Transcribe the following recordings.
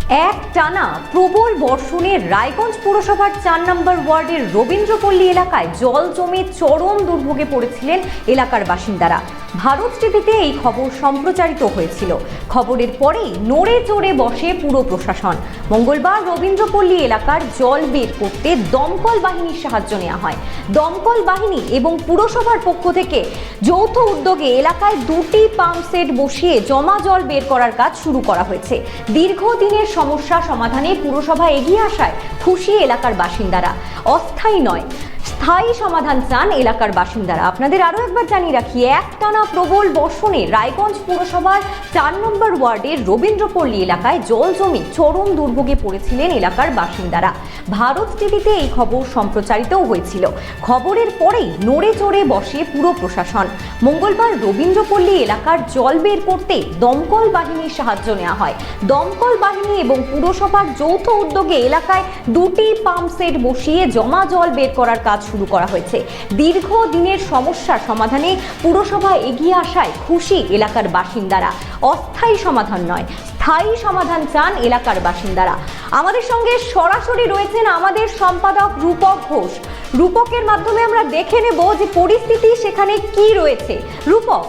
এক টানা প্রবল বর্ষণে রায়গঞ্জ পুরসভার ৪ নম্বর ওয়ার্ডের রবীন্দ্রপল্লী এলাকায় জল জমে চরম দুর্ভোগে পড়েছিলেন এলাকার বাসিন্দারা। ভারত টিভিতে এই খবর সম্প্রচারিত হয়েছিল। খবরের পরেই নড়ে চড়ে বসে পুরো প্রশাসন। মঙ্গলবার রবীন্দ্রপল্লী এলাকার জল বের করতে দমকল বাহিনীর সাহায্য নেওয়া হয়। দমকল বাহিনী এবং পুরসভার পক্ষ থেকে যৌথ উদ্যোগে এলাকায় 2টি পাম্প সেট বসিয়ে জমা জল বের করার কাজ শুরু করা হয়েছে। দীর্ঘদিনের সমস্যা সমাধানে পুরসভা এগিয়ে আসায় খুশি এলাকার বাসিন্দারা। অস্থায়ী নয়, স্থায়ী সমাধান চান এলাকার বাসিন্দারা। আপনাদের আরও একবার জানিয়ে রাখি, একটানা প্রবল বর্ষণে রায়গঞ্জ পুরসভার ৪ নম্বর ওয়ার্ডের রবীন্দ্রপল্লী এলাকায় জল জমে চরম দুর্ভোগে পড়েছিলেন এলাকার বাসিন্দারা। ভারত টিভিতে এই খবর সম্প্রচারিতও হয়েছিল। খবরের পরেই নড়ে চড়ে বসে পুরো প্রশাসন। মঙ্গলবার রবীন্দ্রপল্লী এলাকার জল বের করতে দমকল বাহিনীর সাহায্য নেওয়া হয়। দমকল বাহিনী এবং পুরসভার যৌথ উদ্যোগে এলাকায় 2টি পাম্প সেট বসিয়ে জমা জল বের করার কাজ শুরু করা হয়েছে। দীর্ঘদিনের সমস্যা সমাধানে পুরসভা এগিয়ে আসায় খুশি এলাকার বাসিন্দারা। অস্থায়ী সমাধান নয়, স্থায়ী সমাধান চান এলাকার বাসিন্দারা। আমাদের সঙ্গে সরাসরি রয়েছেন আমাদের সম্পাদক রূপক ঘোষ। রূপকের মাধ্যমে আমরা দেখে নেব যে পরিস্থিতি সেখানে কি রয়েছে। রূপক,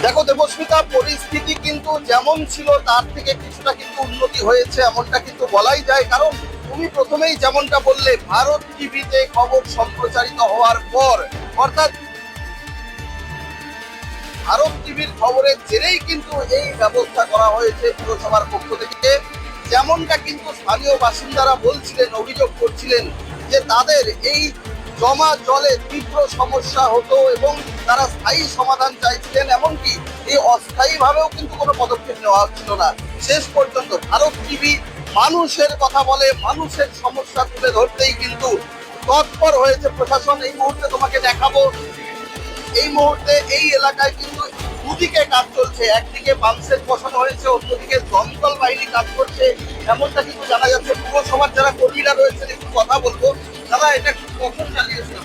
দেখো দেবস্মিতা, পরিস্থিতি কিন্তু যেমন ছিল তার থেকে কিছুটা কিন্তু উন্নতি হয়েছে এমনটা কিন্তু বলাই যায়। কারণ তুমি প্রথমেই যেমনটা বললে, ভারত টিভিতে খবর সম্প্রচারিত হওয়ার পর, অর্থাৎ ভারত টিভির খবরের জেরেই কিন্তু এই ব্যবস্থা করা হয়েছে পুরসভার পক্ষ থেকে। যেমনটা কিন্তু স্থানীয় বাসিন্দারা বলছিলেন, অভিযোগ করছিলেন যে তাদের এই জমা জলে তীব্র সমস্যা হতো এবং তারা স্থায়ী সমাধান চাইছিলেন। এমনকি এই অস্থায়ীভাবেও কিন্তু কোনো পদক্ষেপ নেওয়া হচ্ছিল না। শেষ পর্যন্ত ভারত টিভি মানুষের কথা বলে, মানুষের সমস্যা তুলে ধরতেই কিন্তু তৎপর হয়েছে প্রশাসন। এই মুহূর্তে তোমাকে দেখাবো, এই মুহূর্তে এই এলাকায় কিন্তু দুদিকে কাজ চলছে। একদিকে পাম্পসেট বসানো হয়েছে, অন্যদিকে দমকল বাহিনী কাজ করছে এমনটা কিন্তু জানা যাচ্ছে। পুরসভার যারা কর্মীরা রয়েছেন একটু কথা বলবো। দাদা, এটা কখন চালিয়েছিলাম?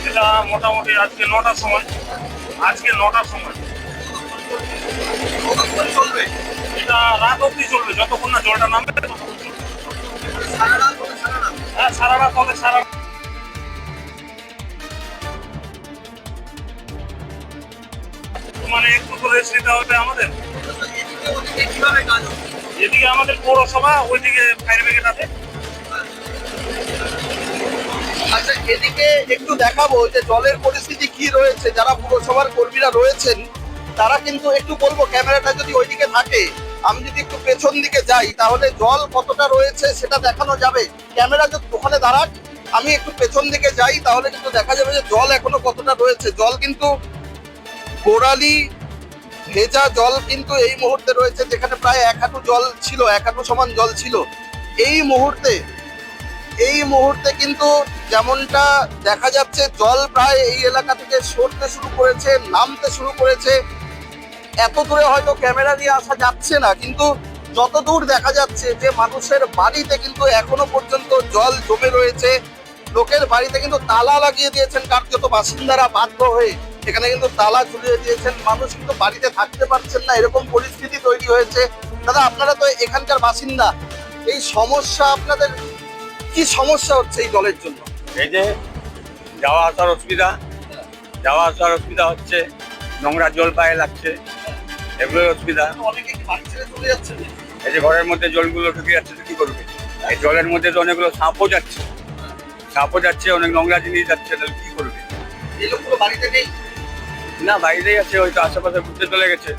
এটা মোটামুটি আজকে 9টার সময়। কতক্ষণ চলবে? এটা রাত অবধি চলবে, যতক্ষণ না জলটা নামবে ততক্ষণ চলবে। সারা রাত হবে? সারা রাত? হ্যাঁ, সারা রাত হবে। সারা মানে একটু তো রেস্ট নিতে হবে আমাদের। এদিকে ওদিকে কিভাবে কাজ হচ্ছে? এদিকে আমাদের পৌরসভা, ওইদিকে ফায়ার ব্রিগেড আছে। আচ্ছা, এদিকে একটু দেখাবো যে জলের পরিস্থিতি কি রয়েছে। যারা পুরসভার কর্মীরা রয়েছেন তারা কিন্তু, একটু বলবো ক্যামেরাটা যদি ওইদিকে থাকে, আমি যদি একটু পেছন দিকে যাই তাহলে জল কতটা রয়েছে সেটা দেখানো যাবে। ক্যামেরা যদি ওখানে দাঁড়াক, আমি একটু পেছন দিকে যাই তাহলে কিন্তু দেখা যাবে যে জল এখনো কতটা রয়েছে। জল কিন্তু গোড়ালি ভেজা জল কিন্তু এই মুহূর্তে রয়েছে, যেখানে প্রায় 1 হাঁটু জল ছিল, 1 হাঁটু সমান জল ছিল। এই মুহূর্তে কিন্তু যেমনটা দেখা যাচ্ছে, জল প্রায় এই এলাকা থেকে সরতে শুরু করেছে, নামতে শুরু করেছে। এত দূরে হয়তো ক্যামেরা দিয়ে আসা যাচ্ছে না, কিন্তু যত দূর দেখা যাচ্ছে যে মানুষের বাড়িতে কিন্তু এখনো পর্যন্ত জল জমে রয়েছে। লোকের বাড়িতে কিন্তু তালা লাগিয়ে দিয়েছেন কার্যত বাসিন্দারা, বাধ্য হয়ে এখানে কিন্তু তালা ঝুলিয়ে দিয়েছেন। মানুষ কিন্তু বাড়িতে থাকতে পারছেন না, এরকম পরিস্থিতি তৈরি হয়েছে। দাদা, আপনারা তো এখানকার বাসিন্দা, এই সমস্যা, আপনাদের কি সমস্যা হচ্ছে এই জলের জন্য? এই যে যাওয়া আসার অসুবিধা হচ্ছে, নোংরা জল পায়ে লাগছে, এগুলোর অসুবিধা। অনেকে কি বাড়ি ছেড়ে চলে যাচ্ছে? এই যে ঘরের মধ্যে জলগুলো ঢুকে যাচ্ছে, তো কি করবে? এই জলের মধ্যে তো অনেকগুলো সাপও যাচ্ছে, অনেক নোংরা জিনিস যাচ্ছে, তাহলে কি করবে? এই লোকগুলো বাড়িতে নেই? না, বাইরেই আছে, হয়তো আশেপাশে ঘুরতে চলে গেছে,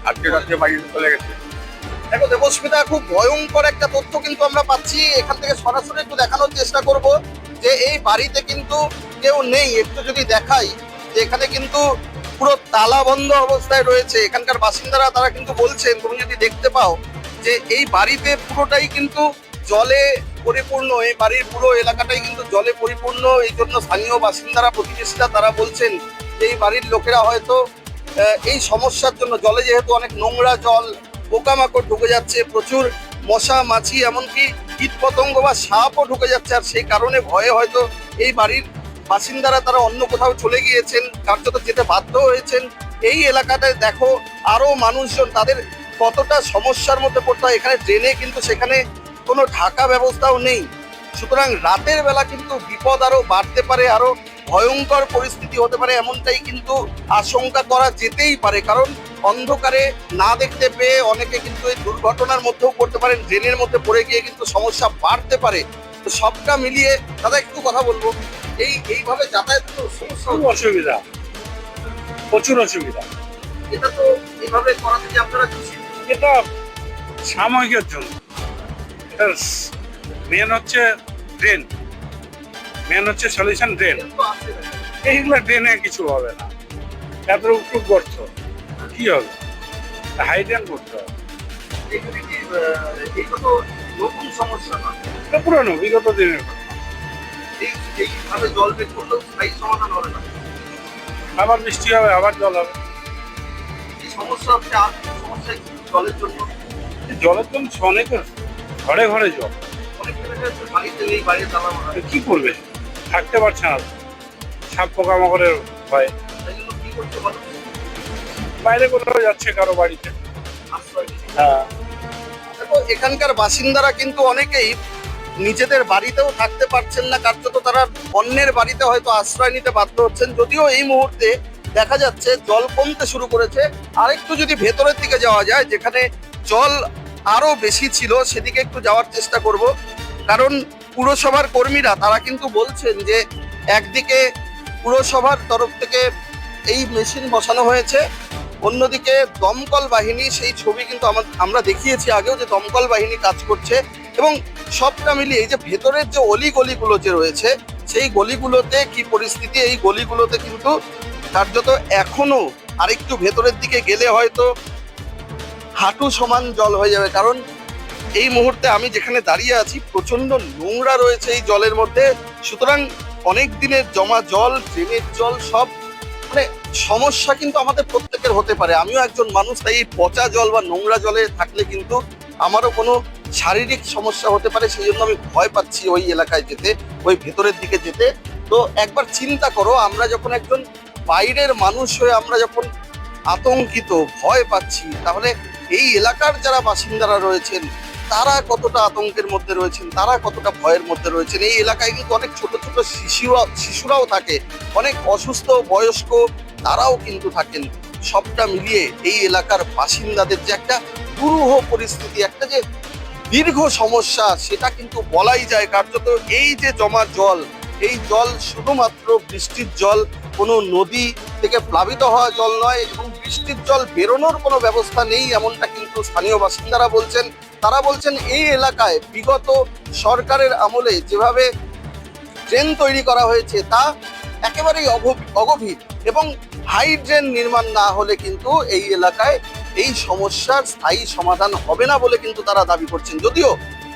আজকে রাত্রে বাড়িতে চলে গেছে। দেখো দেবস্মিতা, খুব ভয়ঙ্কর একটা তথ্য কিন্তু আমরা পাচ্ছি। এখান থেকে সরাসরি একটু দেখানোর চেষ্টা করব যে এই বাড়িতে কিন্তু কেউ নেই। একটু যদি দেখাই যে এখানে কিন্তু পুরো তালা বন্ধ অবস্থায় রয়েছে। এখানকার বাসিন্দারা তারা কিন্তু বলছেন, তুমি যদি দেখতে পাও যে এই বাড়িতে পুরোটাই কিন্তু জলে পরিপূর্ণ, এই বাড়ির পুরো এলাকাটাই কিন্তু জলে পরিপূর্ণ। এই জন্য স্থানীয় বাসিন্দারা, প্রতিবেশীরা তারা বলছেন যে এই বাড়ির লোকেরা হয়তো এই সমস্যার জন্য, জলে যেহেতু অনেক নোংরা জল, পোকামাকড় ঢুকে যাচ্ছে, প্রচুর মশা মাছি, এমনকি কীট পতঙ্গ বা সাপও ঢুকে যাচ্ছে, আর সেই কারণে ভয়ে হয়তো এই বাড়ির বাসিন্দারা তারা অন্য কোথাও চলে গিয়েছেন, কার্যত যেতে বাধ্য হয়েছেন। এই এলাকাতে দেখো আরো মানুষজন তাদের কতটা সমস্যার মধ্যে পড়তে হয়। এখানে ড্রেনে কিন্তু সেখানে কোনো ঢাকা ব্যবস্থাও নেই। সুতরাং রাতের বেলা কিন্তু বিপদ আরো বাড়তে পারে, আরো ভয়ঙ্কর পরিস্থিতি হতে পারে, এমনটাই কিন্তু আশঙ্কা করা যেতেই পারে। কারণ অন্ধকারে না দেখতে পেয়ে অনেকে কিন্তু এই দুর্ঘটনার মধ্যেও পড়তে পারেন, ড্রেনের মধ্যে পড়ে গিয়ে কিন্তু সমস্যা বাড়তে পারে। তো সবটা মিলিয়ে দাদা একটু কথা বলবো, এইভাবে যাতায়াত তো সমস্যা খুব অসুবিধা, প্রচুর অসুবিধা। এটা তো এইভাবে করা থেকে আপনারা খুশি? এটা সাময়িকের জন্য, এটা মেন হচ্ছে ড্রেন, মেন হচ্ছে সলিউশন ড্রেন। এইগুলো ড্রেনে কিছু হবে না, এত একটু গর্ত কি হবে, হাই ড্রেন করতে হবে। এইটা তো নতুন সমস্যা না, এটা পুরনো বিগত দিনের কথা। এইভাবে জল বের করলেও স্থায়ী সমাধান হবে না। আবার বৃষ্টি হবে, আবার জল হবে। এই সমস্যা হচ্ছে আর সমস্যা কি জলের জন্য? জলের জন্য অনেকের ঘরে ঘরে জল, অনেক এলাকায় বাড়িতে নেই, বাইরে তালা মারা। কি করবে, থাকতে পারছে না, সাপ পোকামাকড়ের ভয়। তাই জন্য কি করতে পারো? বাইরে কোথাও যাচ্ছে কারো বাড়িতে। আশ্রয় নিতে। হ্যাঁ, দেখো এখানকার বাসিন্দারা কিন্তু অনেকেই নিজেদের বাড়িতেও থাকতে পারছেন না, কার্যত তারা অন্যের বাড়িতে হয়তো আশ্রয় নিতে বাধ্য হচ্ছেন। যদিও এই মুহূর্তে দেখা যাচ্ছে জল কমতে শুরু করেছে। আরেকটু যদি ভেতরের দিকে যাওয়া যায়, যেখানে জল আরো বেশি ছিল, সেদিকে একটু যাওয়ার চেষ্টা করব। কারণ পুরসভার কর্মীরা তারা কিন্তু বলছেন যে একদিকে পুরসভার তরফ থেকে এই মেশিন বসানো হয়েছে, অন্যদিকে দমকল বাহিনী, সেই ছবি কিন্তু আমরা দেখিয়েছি আগেও যে দমকল বাহিনী কাজ করছে। এবং সবটা মিলিয়ে এই যে ভেতরের যে অলিগলিগুলো যে রয়েছে, সেই গলিগুলোতে কি পরিস্থিতি, এই গলিগুলোতে কিন্তু কার্যত এখনো আরেকটু ভেতরের দিকে গেলে হয়তো হাঁটু সমান জল হয়ে যাবে। কারণ এই মুহূর্তে আমি যেখানে দাঁড়িয়ে আছি প্রচন্ড নোংরা রয়েছে এই জলের মধ্যে। সুতরাং অনেক দিনের জমা জল, ড্রেনের জল, সব মানে সমস্যা কিন্তু আমাদের প্রত্যেকের হতে পারে। আমিও একজন মানুষ, তাই এই পচা জল বা নোংরা জলে থাকলে কিন্তু আমারও কোনো শারীরিক সমস্যা হতে পারে। সেই জন্য আমি ভয় পাচ্ছি ওই এলাকায় যেতে, ওই ভেতরের দিকে যেতে। তো একবার চিন্তা করো, আমরা যখন একজন বাইরের মানুষ হয়ে আমরা যখন আতঙ্কিত, ভয় পাচ্ছি, তাহলে এই এলাকার যারা বাসিন্দারা রয়েছেন তারা কতটা আতঙ্কের মধ্যে রয়েছেন, তারা কতটা ভয়ের মধ্যে রয়েছেন। এই এলাকায় কিন্তু অনেক ছোট ছোট শিশুরাও থাকে, অনেক অসুস্থ বয়স্ক তারাও কিন্তু থাকেন। সবটা মিলিয়ে এই এলাকার বাসিন্দাদের যে একটা দুরূহ পরিস্থিতি, একটা যে দীর্ঘ সমস্যা, সেটা কিন্তু বলাই যায়। কার্যত এই যে জমা জল, এই জল শুধুমাত্র বৃষ্টির জল, কোনো নদী থেকে প্লাবিত হওয়া জল নয়, এবং বৃষ্টির জল বেরোনোর কোনো ব্যবস্থা নেই, এমনটা কিন্তু স্থানীয় বাসিন্দারা বলছেন। তারা বলছেন এই এলাকায় বিগত সরকারের আমলে যেভাবে ড্রেন তৈরি করা হয়েছে তা একেবারেই অগভীর, এবং হাই ড্রেন নির্মাণ না হলে কিন্তু এই এলাকায় এই সমস্যার স্থায়ী সমাধান হবে না বলে কিন্তু তারা দাবি করছেন। যদিও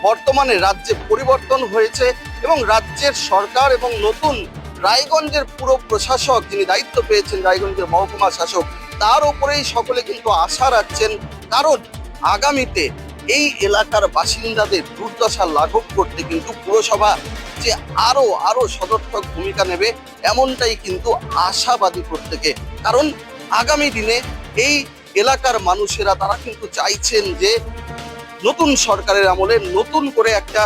বর্তমানে রাজ্যে পরিবর্তন হয়েছে এবং রাজ্যের সরকার এবং নতুন রায়গঞ্জের পুরো প্রশাসক যিনি দায়িত্ব পেয়েছেন, রায়গঞ্জের মহকুমা শাসক, তার উপরেই সকলে কিন্তু আশা রাখছেন। কারণ আগামীতে এই এলাকার বাসিন্দাদের দুর্দশা লাঘব করতে কিন্তু পুরসভা যে আরো সদর্থক ভূমিকা নেবে, এমনটাই কিন্তু আশাবাদী প্রত্যেকে। কারণ আগামী দিনে এই এলাকার মানুষেরা তারা কিন্তু চাইছেন যে নতুন সরকারের আমলে নতুন করে একটা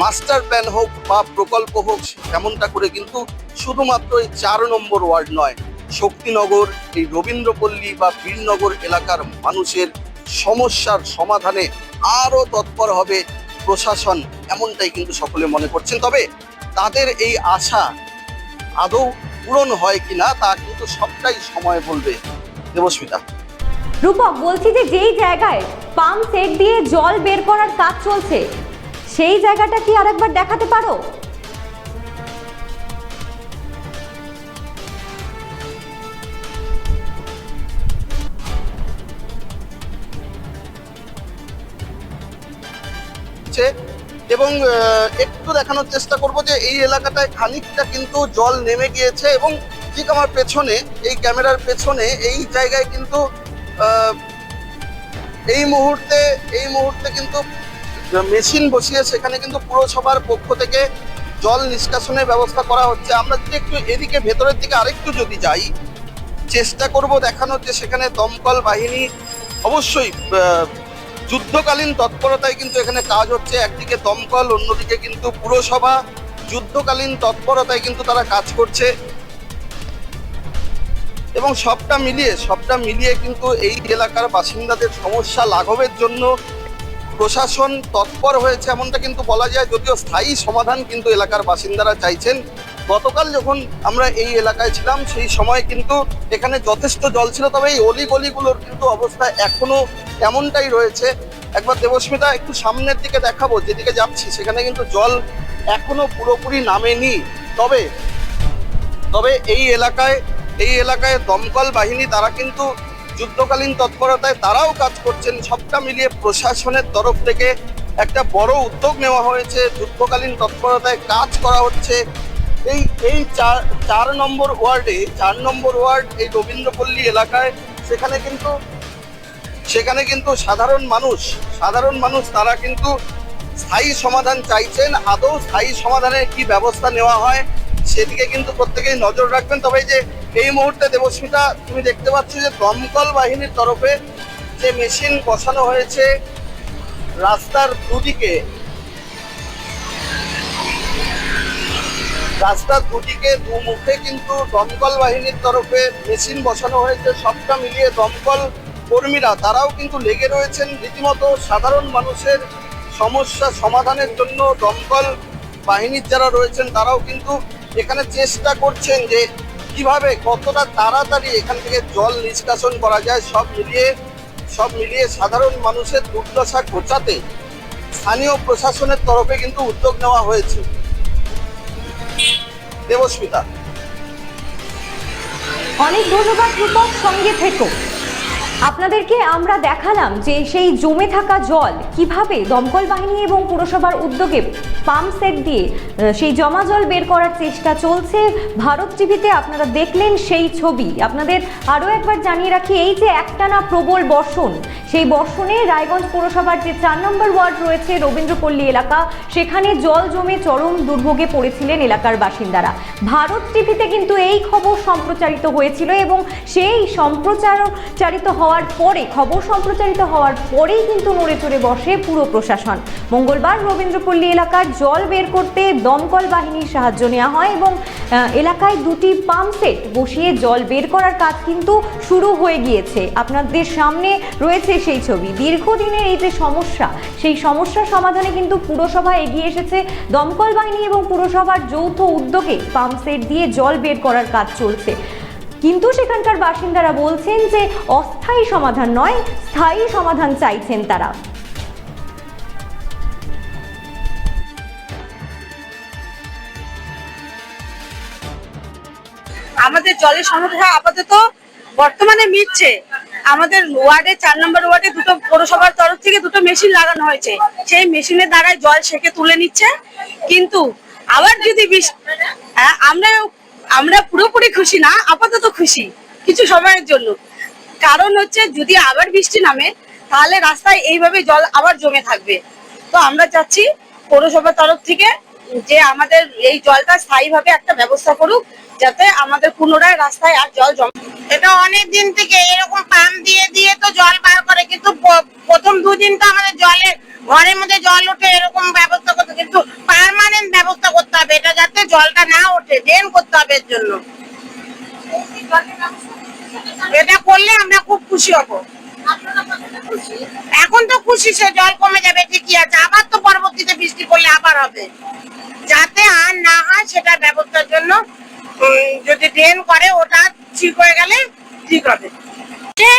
মাস্টার প্ল্যান হোক বা প্রকল্প হোক, তেমনটা করে কিন্তু শুধুমাত্র এই 4 নম্বর ওয়ার্ড নয়, শক্তিনগর, এই রবীন্দ্রপল্লী বা বীরনগর এলাকার মানুষের সমস্যার সমাধানে আরো তৎপর হবে প্রশাসন, এমনটাই কিন্তু সকলে মনে করছেন। তবে তাদের এই আশা আদৌ পূরণ হয় কিনা তা কিন্তু সবটাই সময় বলবে। দেবস্মিতা। রূপক, বলছি যে যেই জায়গায় পাম্প সেট দিয়ে জল বের করার কাজ চলছে, সেই জায়গাটা কি আরেকবার দেখাতে পারো? এবং একটু দেখানোর চেষ্টা করব যে এই এলাকাটায় খানিকটা কিন্তু জল নেমে গিয়েছে, এবং ঠিক আমার পেছনে, এই ক্যামেরার পেছনে এই জায়গায় কিন্তু এই মুহূর্তে কিন্তু মেশিন বসিয়ে সেখানে কিন্তু পুরসভার পক্ষ থেকে জল নিষ্কাশনের ব্যবস্থা করা হচ্ছে। আমরা যদি একটু এদিকে ভেতরের দিকে আরেকটু যদি যাই, চেষ্টা করব দেখানোর যে সেখানে দমকল বাহিনী অবশ্যই যুদ্ধকালীন তৎপরতায় কিন্তু এখানে কাজ হচ্ছে। একদিকে দমকল, অন্যদিকে কিন্তু পুরসভা যুদ্ধকালীন তৎপরতায় কিন্তু তারা কাজ করছে এবং সবটা মিলিয়ে কিন্তু এই এলাকার বাসিন্দাদের সমস্যা লাঘবের জন্য প্রশাসন তৎপর হয়েছে এমনটা কিন্তু বলা যায়। যদিও স্থায়ী সমাধান কিন্তু এলাকার বাসিন্দারা চাইছেন। গতকাল যখন আমরা এই এলাকায় ছিলাম সেই সময় কিন্তু এখানে যথেষ্ট জল ছিল, তবে এই অলিগলিগুলোর কিন্তু অবস্থা এখনো এমনটাই রয়েছে। একবার দেবস্মিতা একটু সামনের দিকে দেখাবো, যেদিকে যাচ্ছি সেখানে কিন্তু জল এখনো পুরোপুরি নামেনি। তবে এই এলাকায় দমকল বাহিনী তারা কিন্তু যুদ্ধকালীন তৎপরতায় তারাও কাজ করছেন। সবটা মিলিয়ে প্রশাসনের তরফ থেকে একটা বড় উদ্যোগ নেওয়া হয়েছে, যুদ্ধকালীন তৎপরতায় কাজ করা হচ্ছে। এই চার নম্বর ওয়ার্ড এই রবীন্দ্রপল্লী এলাকায় সেখানে কিন্তু সাধারণ মানুষ তারা কিন্তু স্থায়ী সমাধান চাইছেন। আদৌ স্থায়ী সমাধানের কি ব্যবস্থা নেওয়া হয় সেদিকে কিন্তু প্রত্যেকেই নজর রাখবেন। তবে যে এই মুহূর্তে দেবস্মিতা তুমি দেখতে পাচ্ছ যে দমকল বাহিনীর তরফে যে মেশিন বসানো হয়েছে রাস্তার দুদিকে দুমুখে কিন্তু দমকল বাহিনীর তরফে মেশিন বসানো হয়েছে। সবটা মিলিয়ে দমকল কর্মীরা তারাও কিন্তু লেগে রয়েছেন রীতিমতো সাধারণ মানুষের সমস্যা সমাধানের জন্য। দমকল বাহিনীর যারা রয়েছেন তারাও কিন্তু এখানে চেষ্টা করছেন যে কিভাবে কতটা তাড়াতাড়ি এখান থেকে জল নিষ্কাশন করা যায়। সব মিলিয়ে সাধারণ মানুষের দুর্দশা ঘোচাতে স্থানীয় প্রশাসনের তরফে কিন্তু উদ্যোগ নেওয়া হয়েছে। দেবস্মিতা, অনেক ধন্যবাদ রূপক, সঙ্গে থেকো। আপনাদেরকে আমরা দেখালাম যে সেই জমে থাকা জল কিভাবে দমকল বাহিনী এবং পুরসভার উদ্যোগে পাম্প সেট দিয়ে সেই জমা জল বের করার চেষ্টা চলছে। ভারত টিভিতে আপনারা দেখলেন সেই ছবি। আপনাদের আরও একবার জানিয়ে রাখি, এই যে একটানা প্রবল বর্ষণ, সেই বর্ষণে রায়গঞ্জ পুরসভার যে 4 নম্বর ওয়ার্ড রয়েছে রবীন্দ্রপল্লী এলাকা, সেখানে জল জমে চরম দুর্ভোগে পড়েছিলেন এলাকার বাসিন্দারা। ভারত টিভিতে কিন্তু এই খবর সম্প্রচারিত হয়েছিল এবং সেই খবর সম্প্রচারিত হওয়ার পরেই কিন্তু নড়ে চড়ে বসে পুরো প্রশাসন। মঙ্গলবার রবীন্দ্রপল্লী এলাকার জল বের করতে দমকল বাহিনীর সাহায্য নেওয়া হয় এবং এলাকায় 2টি পাম্প সেট বসিয়ে জল বের করার কাজ কিন্তু শুরু হয়ে গিয়েছে। আপনাদের সামনে রয়েছে সেই ছবি। দীর্ঘদিনের এই যে সমস্যা, সেই সমস্যার সমাধানে কিন্তু পুরসভা এগিয়ে এসেছে। দমকল বাহিনী এবং পুরসভার যৌথ উদ্যোগে পাম্প সেট দিয়ে জল বের করার কাজ চলছে। কিন্তু সেখানকার বাসিন্দারা বলছেন যে অস্থায়ী সমাধান নয়, স্থায়ী সমাধান চাইছেন তারা। আমাদের জলের সমস্যা আপাতত বর্তমানে মিটছে। আমাদের ওয়ার্ডে 4 নম্বর ওয়ার্ডে দুটো পৌরসভার তরফ থেকে দুটো মেশিন লাগানো হয়েছে। সেই মেশিনের দ্বারাই জল সেকে তুলে নিচ্ছে। কিন্তু আবার যদি আমরা পুরোপুরি খুশি না, আপাতত খুশি কিছু সময়ের জন্য। কারণ হচ্ছে যদি আবার বৃষ্টি নামে তাহলে রাস্তায় এইভাবে জল আবার জমে থাকবে। তো আমরা চাচ্ছি পৌরসভার তরফ থেকে যে আমাদের এই জলটা স্থায়ীভাবে একটা ব্যবস্থা করুক, যাতে আমাদের পুনরায় রাস্তায় আর জল জমে। এটা অনেক দিন থেকে এরকম পাম্প দিয়ে তো জল বার করে, কিন্তু প্রথম 2 দিন তো আমাদের জলের ঘরের মধ্যে জল ওঠে এরকম ব্যবস্থা করতে, কিন্তু পার্মানেন্ট ব্যবস্থা করতে হবে এটা, যাতে জলটা না ওঠে, ড্রেন করতে হবে এর জন্য। এটা করলে আমরা খুব খুশি হব। এখন তো খুশি, সে জল কমে যাবে ঠিকই আছে, আবার তো পরবর্তীতে বৃষ্টি পড়লে আবার হবে, যাতে আর না হয় সেটার ব্যবস্থার জন্য যদি ড্রেন করে ওটা ঠিক হয়ে গেলে ঠিক হবে।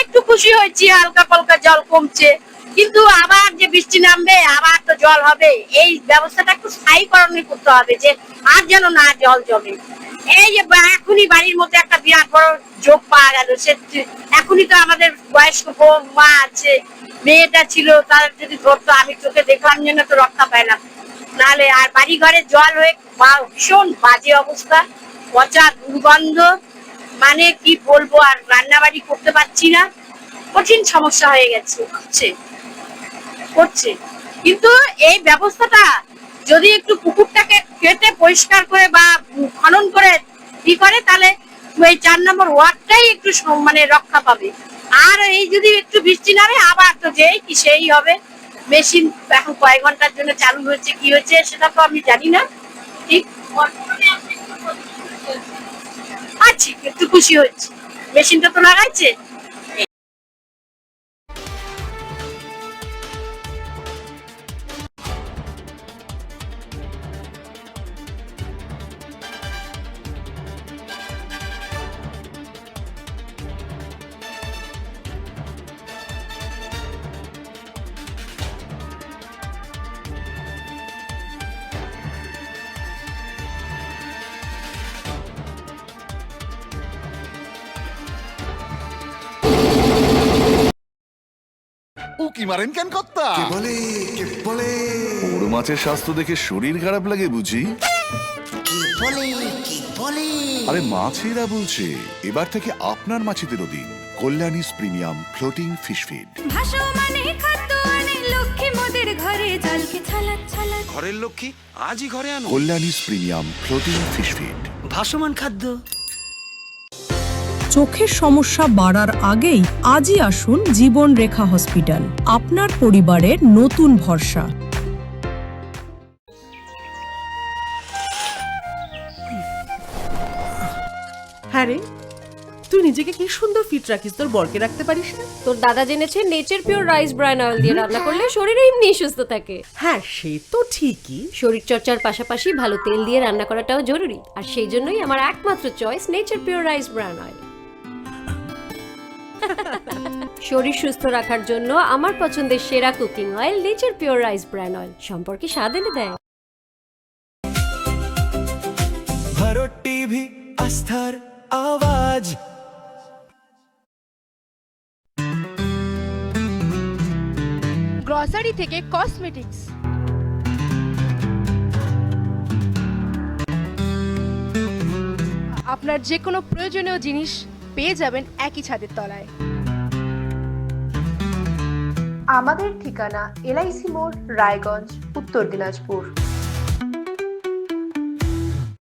একটু খুশি হয়েছি, হালকা পালকা জল কমছে, কিন্তু আবার যে বৃষ্টি নামবে আবার তো জল হবে। এই ব্যবস্থাটা একটু স্থায়ীকরণ করতে হবে, যে আর যেন না জল জমে। এই যে এখনই বাড়ির মধ্যে একটা বিরাট বড় যোগ পাওয়া গেল, সে এখনই তো আমাদের বয়স্ক মা আছে, মেয়েটা ছিল, তার যদি ধরতো, আমি চোখে দেখলাম যেন তো রক্ষা পায় না। নাহলে আর বাড়ি ঘরে জল হয়ে ভীষণ বাজে অবস্থা, পচা দুর্গন্ধ, মানে কি বলবো, আর রান্না বাড়ি করতে পারছি না, কঠিন সমস্যা হয়ে গেছে। করছে কিন্তু এই ব্যবস্থাটা যদি একটু পুকুরটাকে কেটে পরিষ্কার করে বা খনন করে কি করে, তাহলে এই 4 নম্বর ওয়ার্ডটাই একটু মানে রক্ষা পাবে। আর এই যদি একটু বৃষ্টি নামে আবার তো যেই কি সেই হবে। মেশিন এখন কয়েক ঘন্টার জন্য চালু হচ্ছে, কি হচ্ছে সেটা তো আমি জানি না ঠিক। আচ্ছা, একটু খুশি হচ্ছে, মেশিনটা তো লাগাইছে। উকি মারেন কেন কর্তা? বলে বড় মাছের স্বাস্থ্য দেখে শরীর খারাপ লাগে বুঝি? আরে মাছেরা বলছে এবার থেকে আপনার মাছেদেরও দিন কল্যাণীস প্রিমিয়াম ফ্লোটিং ফিশ ফিড। ঘরের লক্ষ্মী আজই ঘরে আনো। কল্যাণীস প্রিমিয়াম ফ্লোটিং ফিশ ফিড। ভাসমান খাদ্য। চোখের সমস্যা বাড়ার আগেই আজই আসুন জীবন রেখা হসপিটাল, আপনার পরিবারের নতুন ভরসা। হ্যাঁ রে, তুই নিজেকে কি সুন্দর ফিট রাখিস, তোর বরকে রাখতে পারিস না? তোর দাদা জেনেছে nature pure rice bran oil দিয়ে রান্না করলে শরীর এমনি সুস্থ থাকে। হ্যাঁ সে তো ঠিকই, শরীর চর্চার পাশাপাশি ভালো তেল দিয়ে রান্না করাটাও জরুরি, আর সেই জন্যই আমার একমাত্র choice nature pure rice bran oil. শরীর সুস্থ রাখার জন্য আমার পছন্দের সেরা cooking oil nature pure rice bran oil, সম্পর্কে স্বাদ এনে দেয়। ভারত টিভি, আস্থার আওয়াজ। গ্রসারি থেকে কসমেটিক্স, আপনার যে কোনো প্রয়োজনীয় জিনিস পেয়ে যাবেন একই ছাদের তলায়। আমাদের ঠিকানা LIC মোড়, রায়গঞ্জ, উত্তর দিনাজপুর।